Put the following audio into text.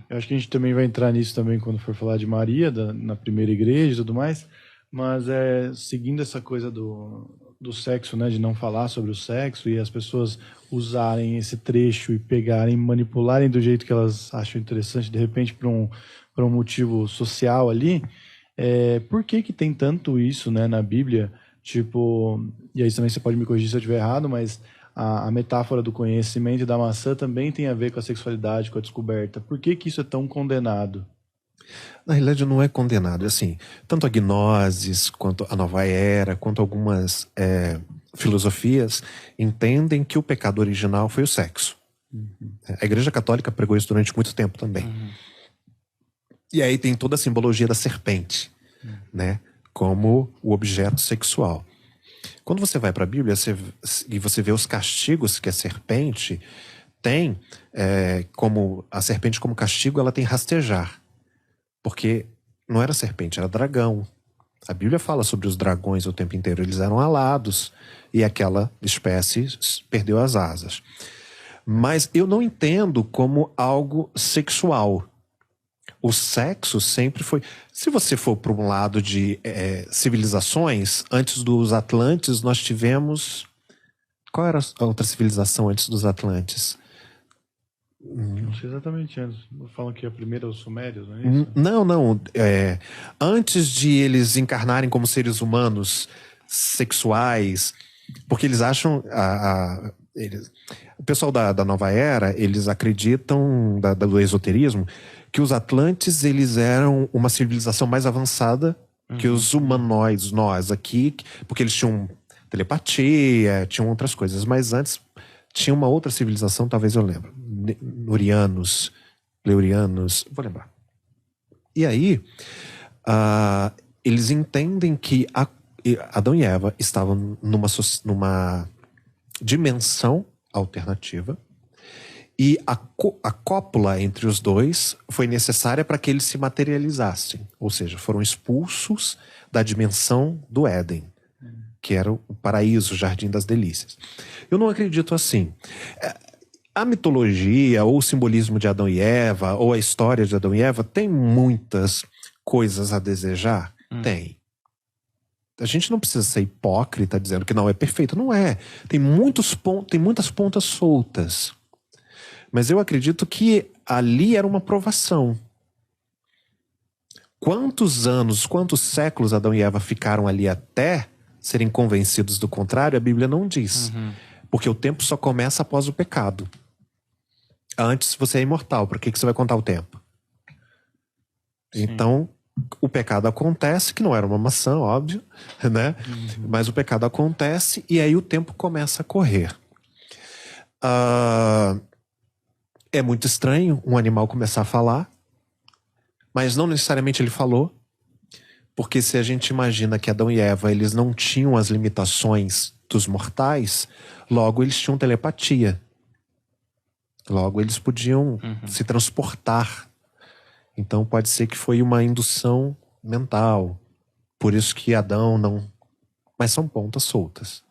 Eu acho que a gente também vai entrar nisso também quando for falar de Maria, na primeira igreja e tudo mais, mas seguindo essa coisa do sexo, né, de não falar sobre o sexo e as pessoas usarem esse trecho e pegarem, manipularem do jeito que elas acham interessante, de repente para um motivo social ali, por que que tem tanto isso, né, na Bíblia? Tipo, e aí também você pode me corrigir se eu estiver errado, mas a metáfora do conhecimento e da maçã também tem a ver com a sexualidade, com a descoberta. Por que que isso é tão condenado? Na realidade não é condenado, é assim, tanto a Gnosis, quanto a Nova Era, quanto algumas filosofias entendem que o pecado original foi o sexo. A Igreja Católica pregou isso durante muito tempo também. E aí tem toda a simbologia da serpente, né, como o objeto sexual. Quando você vai para a Bíblia e você vê os castigos que a serpente tem, como a serpente como castigo, ela tem rastejar. Porque não era serpente, era dragão. A Bíblia fala sobre os dragões o tempo inteiro. Eles eram alados e aquela espécie perdeu as asas. Mas eu não entendo como algo sexual. O sexo sempre foi... Se você for para um lado de civilizações, antes dos Atlantes nós tivemos... Qual era a outra civilização antes dos Atlantes? Não sei exatamente antes. Falam que a primeira é os sumérios, não é isso? Não. Antes de eles encarnarem como seres humanos sexuais, porque eles acham... o pessoal da Nova Era, eles acreditam, do esoterismo, que os Atlantes, eles eram uma civilização mais avançada que os humanoides, nós aqui, porque eles tinham telepatia, tinham outras coisas. Mas antes tinha uma outra civilização, talvez eu lembre. Nurianos, Pleurianos, vou lembrar. E aí, eles entendem que Adão e Eva estavam numa dimensão alternativa e a cópula entre os dois foi necessária para que eles se materializassem. Ou seja, foram expulsos da dimensão do Éden, que era o paraíso, o jardim das delícias. Eu não acredito assim. A mitologia, ou o simbolismo de Adão e Eva, ou a história de Adão e Eva, tem muitas coisas a desejar? Tem. A gente não precisa ser hipócrita dizendo que não é perfeito. Não é. Tem muitas pontas soltas. Mas eu acredito que ali era uma provação. Quantos anos, quantos séculos Adão e Eva ficaram ali até serem convencidos do contrário, a Bíblia não diz. Porque o tempo só começa após o pecado. Antes você é imortal, por que você vai contar o tempo? Sim. Então, o pecado acontece, que não era uma maçã, óbvio, né? Mas o pecado acontece e aí o tempo começa a correr. É muito estranho um animal começar a falar, mas não necessariamente ele falou, porque se a gente imagina que Adão e Eva eles não tinham as limitações dos mortais, logo eles tinham telepatia. Logo eles podiam se transportar. Então pode ser que foi uma indução mental. Por isso que Adão não... Mas são pontas soltas.